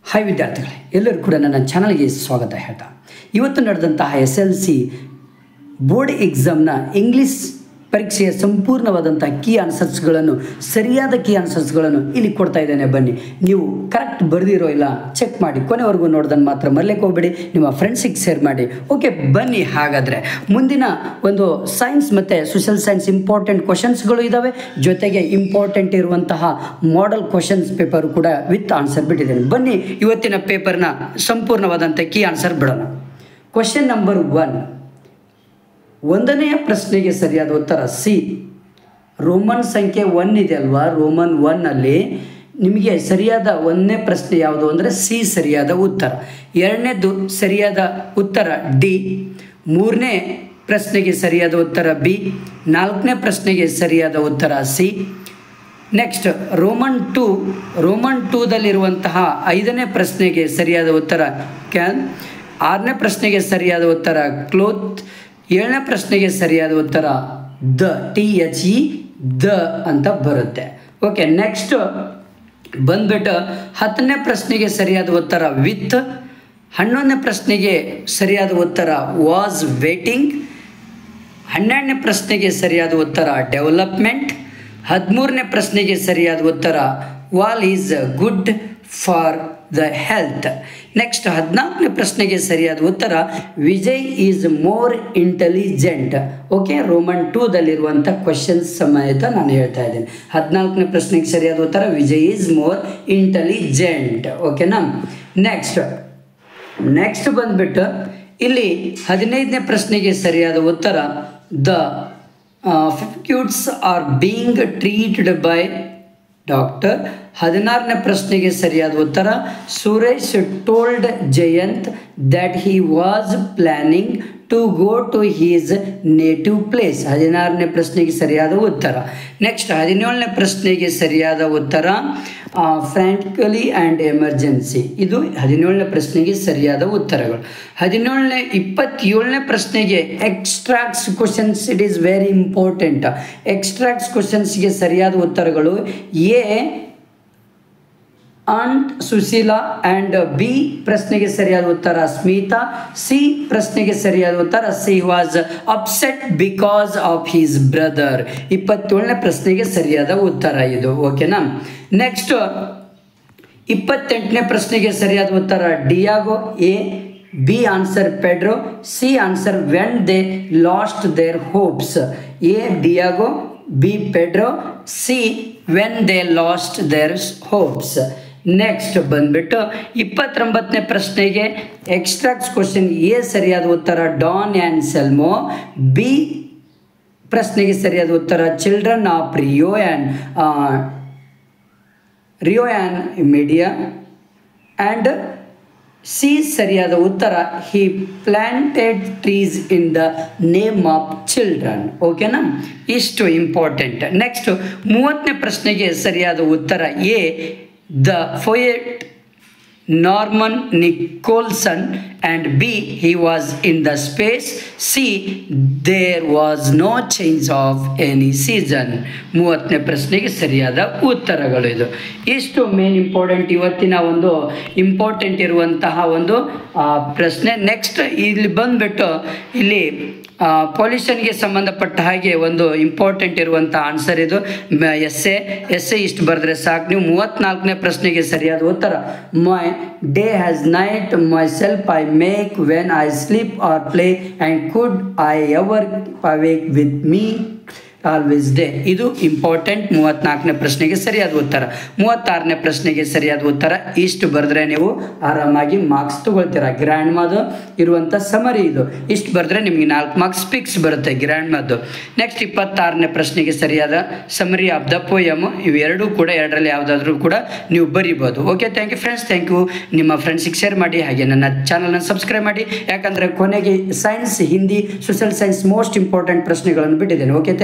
Hi ವಿದ್ಯಾರ್ಥಿಗಳೇ, ಎಲ್ಲರೂ ಕೂಡ ನನ್ನ ಚಾನಲ್ಗೆ ಸ್ವಾಗತ ಹೇಳ್ತಾ ಇವತ್ತು ನಡೆದಂತಹ SLC ಬೋರ್ಡ್ ಎಕ್ಸಾಮ್ನ ಇಂಗ್ಲೀಷ್ ಪರೀಕ್ಷೆಯ ಸಂಪೂರ್ಣವಾದಂಥ ಕೀ ಆನ್ಸರ್ಸ್ಗಳನ್ನು ಸರಿಯಾದ ಕೀ ಆನ್ಸರ್ಸ್ಗಳನ್ನು ಇಲ್ಲಿ ಕೊಡ್ತಾ ಇದ್ದೇನೆ. ಬನ್ನಿ, ನೀವು ಕರೆಕ್ಟ್ ಬರೆದಿರೋ ಇಲ್ಲ ಚೆಕ್ ಮಾಡಿ, ಕೊನೆವರೆಗೂ ನೋಡ್ದನ್ನು ಮಾತ್ರ ಮರಲಿಕ್ಕೆ ಹೋಗಬೇಡಿ, ನಿಮ್ಮ ಫ್ರೆಂಡ್ಸಿಗೆ ಶೇರ್ ಮಾಡಿ. ಓಕೆ, ಬನ್ನಿ. ಹಾಗಾದರೆ ಮುಂದಿನ ಒಂದು ಸೈನ್ಸ್ ಮತ್ತು ಸೋಷಿಯಲ್ ಸೈನ್ಸ್ ಇಂಪಾರ್ಟೆಂಟ್ ಕ್ವಶನ್ಸ್ಗಳು ಇದ್ದಾವೆ, ಜೊತೆಗೆ ಇಂಪಾರ್ಟೆಂಟ್ ಇರುವಂತಹ ಮಾಡೆಲ್ ಕ್ವಶನ್ಸ್ ಪೇಪರ್ ಕೂಡ ವಿತ್ ಆನ್ಸರ್ ಬಿಟ್ಟಿದ್ದೇನೆ. ಬನ್ನಿ, ಇವತ್ತಿನ ಪೇಪರ್ನ ಸಂಪೂರ್ಣವಾದಂಥ ಕೀ ಆನ್ಸರ್ ಬಿಡೋಣ. ಕ್ವಶನ್ ನಂಬರ್ 1, ಒಂದನೆಯ ಪ್ರಶ್ನೆಗೆ ಸರಿಯಾದ ಉತ್ತರ ಸಿ. ರೋಮನ್ ಸಂಖ್ಯೆ 1 ಇದೆ ಅಲ್ವಾ, ರೋಮನ್ 1ನಲ್ಲಿ ನಿಮಗೆ ಸರಿಯಾದ ಒಂದನೇ ಪ್ರಶ್ನೆ ಯಾವುದು ಅಂದರೆ ಸಿ ಸರಿಯಾದ ಉತ್ತರ. ಎರಡನೇದು ಸರಿಯಾದ ಉತ್ತರ ಡಿ. ಮೂರನೇ ಪ್ರಶ್ನೆಗೆ ಸರಿಯಾದ ಉತ್ತರ ಬಿ. ನಾಲ್ಕನೇ ಪ್ರಶ್ನೆಗೆ ಸರಿಯಾದ ಉತ್ತರ ಸಿ. ನೆಕ್ಸ್ಟ್ ರೋಮನ್ 2ದಲ್ಲಿರುವಂತಹ 5ನೇ ಪ್ರಶ್ನೆಗೆ ಸರಿಯಾದ ಉತ್ತರ ಕ್ಯಾನ್. 6ನೇ ಪ್ರಶ್ನೆಗೆ ಸರಿಯಾದ ಉತ್ತರ ಕ್ಲೋತ್. 7ನೇ ಪ್ರಶ್ನೆಗೆ ಸರಿಯಾದ ಉತ್ತರ ದ, THE ದ ಅಂತ ಬರುತ್ತೆ. ಓಕೆ, ನೆಕ್ಸ್ಟ್ ಬಂದ್ಬಿಟ್ಟು 10ನೇ ಪ್ರಶ್ನೆಗೆ ಸರಿಯಾದ ಉತ್ತರ ವಿತ್. 11ನೇ ಪ್ರಶ್ನೆಗೆ ಸರಿಯಾದ ಉತ್ತರ ವಾಸ್ ವೇಟಿಂಗ್. 12ನೇ ಪ್ರಶ್ನೆಗೆ ಸರಿಯಾದ ಉತ್ತರ ಡೆವಲಪ್ಮೆಂಟ್. 13ನೇ ಪ್ರಶ್ನೆಗೆ ಸರಿಯಾದ ಉತ್ತರ wall is good for the health. Next 14ನೇ ಪ್ರಶ್ನೆಗೆ ಸರಿಯಾದ ಉತ್ತರ Vijay is more intelligent. Okay, Roman 2ದಲ್ಲಿರುವಂಥ ಕ್ವಶನ್ಸ್ ಸಮೇತ ನಾನು ಹೇಳ್ತಾ ಇದ್ದೇನೆ. 14ನೇ ಪ್ರಶ್ನೆಗೆ ಸರಿಯಾದ ಉತ್ತರ ವಿಜಯ್ ಈಸ್ ಮೋರ್ ಇಂಟೆಲಿಜೆಂಟ್. ಓಕೆನಾ. ನೆಕ್ಸ್ಟ್ ಬಂದ್ಬಿಟ್ಟು ಇಲ್ಲಿ 15ನೇ ಪ್ರಶ್ನೆಗೆ ಸರಿಯಾದ ಉತ್ತರ the fruits are being treated by doctor. 16ನೇ ಪ್ರಶ್ನೆಗೆ ಸರಿಯಾದ ಉತ್ತರ Suresh told Jayant that he was planning to go to his native place. 16ನೇ ಪ್ರಶ್ನೆಗೆ ಸರಿಯಾದ ಉತ್ತರ. ನೆಕ್ಸ್ಟ್ 17ನೇ ಪ್ರಶ್ನೆಗೆ ಸರಿಯಾದ ಉತ್ತರ ಫ್ರ್ಯಾಂಕ್ಲಿ ಆ್ಯಂಡ್ ಎಮರ್ಜೆನ್ಸಿ. ಇದು 17ನೇ ಪ್ರಶ್ನೆಗೆ ಸರಿಯಾದ ಉತ್ತರಗಳು. 27ನೇ ಪ್ರಶ್ನೆಗೆ extracts questions, it is very important. Extracts ಕ್ವಶನ್ಸ್ಗೆ ಸರಿಯಾದ ಉತ್ತರಗಳು A and Sushila, and B ಪ್ರಶ್ನೆಗೆ ಸರಿಯಾದ ಉತ್ತರ ಸ್ಮಿತಾ. ಸಿ ಪ್ರಶ್ನೆಗೆ ಸರಿಯಾದ ಉತ್ತರ C was upset because of his brother. 27ನೇ ಪ್ರಶ್ನೆಗೆ ಸರಿಯಾದ ಉತ್ತರ ಇದು. ಓಕೆನಾ. ನೆಕ್ಸ್ಟ್ 28ನೇ ಪ್ರಶ್ನೆಗೆ ಸರಿಯಾದ ಉತ್ತರ Diego. A. B answer Pedro. C answer when they lost their hopes. A Diego, B Pedro, see when they lost their hopes. Next ಬಂದ್ಬಿಟ್ಟು 29ನೇ ಪ್ರಶ್ನೆಗೆ ಎಕ್ಸ್ಟ್ರಾಕ್ಟ್ಸ್ ಕ್ವಶನ್ ಎ ಸರಿಯಾದ ಉತ್ತರ ಡಾನ್ ಆ್ಯಂಡ್ ಸೆಲ್ಮೋ. ಬಿ ಪ್ರಶ್ನೆಗೆ ಸರಿಯಾದ ಉತ್ತರ children of Rio and media. And C ಸರಿಯಾದ ಉತ್ತರ he planted trees in the name of children. ಓಕೆನಾ, ಇಷ್ಟು ಇಂಪಾರ್ಟೆಂಟ್. ನೆಕ್ಸ್ಟ್ 30ನೇ ಪ್ರಶ್ನೆಗೆ ಸರಿಯಾದ ಉತ್ತರ A the poet Norman Nicholson, and B he was in the space. C there was no change of any season. 30ನೇ ಪ್ರಶ್ನೆಗೆ ಸರಿಯಾದ ಉತ್ತರಗಳು ಇದು. ಇಷ್ಟು ಮೇನ್ ಇಂಪಾರ್ಟೆಂಟ್ ಇವತ್ತಿನ ಒಂದು ಇಂಪಾರ್ಟೆಂಟ್ ಇರುವಂತಹ ಒಂದು ಪ್ರಶ್ನೆ. ನೆಕ್ಸ್ಟ್ ಇಲ್ಲಿ ಬಂದುಬಿಟ್ಟು ಇಲ್ಲಿ ಪೊಲ್ಯೂಷನ್ಗೆ ಸಂಬಂಧಪಟ್ಟ ಹಾಗೆ ಒಂದು ಇಂಪಾರ್ಟೆಂಟ್ ಇರುವಂಥ ಆನ್ಸರ್ ಇದು. ಎಸ್ಸೆ ಇಷ್ಟು ಬರೆದ್ರೆ ಸಾಕು ನೀವು. 34ನೇ ಪ್ರಶ್ನೆಗೆ ಸರಿಯಾದ ಉತ್ತರ my day has night my self I make when I sleep or play and could I ever awake with me always day. ಇದು ಇಂಪಾರ್ಟೆಂಟ್. 34ನೇ ಪ್ರಶ್ನೆಗೆ ಸರಿಯಾದ ಉತ್ತರ. 36ನೇ ಪ್ರಶ್ನೆಗೆ ಸರಿಯಾದ ಉತ್ತರ ಇಷ್ಟು ಬರೆದ್ರೆ ನೀವು ಆರಾಮಾಗಿ ಮಾರ್ಕ್ಸ್ ತಗೊಳ್ತೀರಾ. ಗ್ರ್ಯಾಂಡ್ ಮಾದು ಇರುವಂಥ ಸಮರಿ ಇದು. ಇಷ್ಟು ಬರೆದ್ರೆ ನಿಮಗೆ 4 ಮಾರ್ಕ್ಸ್ ಫಿಕ್ಸ್ ಬರುತ್ತೆ ಗ್ರ್ಯಾಂಡ್ ಮಾದು. ನೆಕ್ಸ್ಟ್ 26ನೇ ಪ್ರಶ್ನೆಗೆ ಸರಿಯಾದ ಸಮರಿ ಆಫ್ ದ ಪೋಯಮು. ಇವೆರಡೂ ಕೂಡ ಎರಡರಲ್ಲಿ ಯಾವುದಾದ್ರೂ ಕೂಡ ನೀವು ಬರಿಬೋದು. Okay, thank you friends. Thank you. ನಿಮ್ಮ ಫ್ರೆಂಡ್ಸಿಗೆ ಶೇರ್ ಮಾಡಿ, ಹಾಗೆ ನನ್ನ ಚಾನಲ್ನ ಸಬ್ಸ್ಕ್ರೈಬ್ ಮಾಡಿ. ಯಾಕಂದರೆ ಕೊನೆಗೆ science, Hindi, social science most important ಪ್ರಶ್ನೆಗಳನ್ನು ಬಿಟ್ಟಿದ್ದೇನೆ. ಓಕೆ.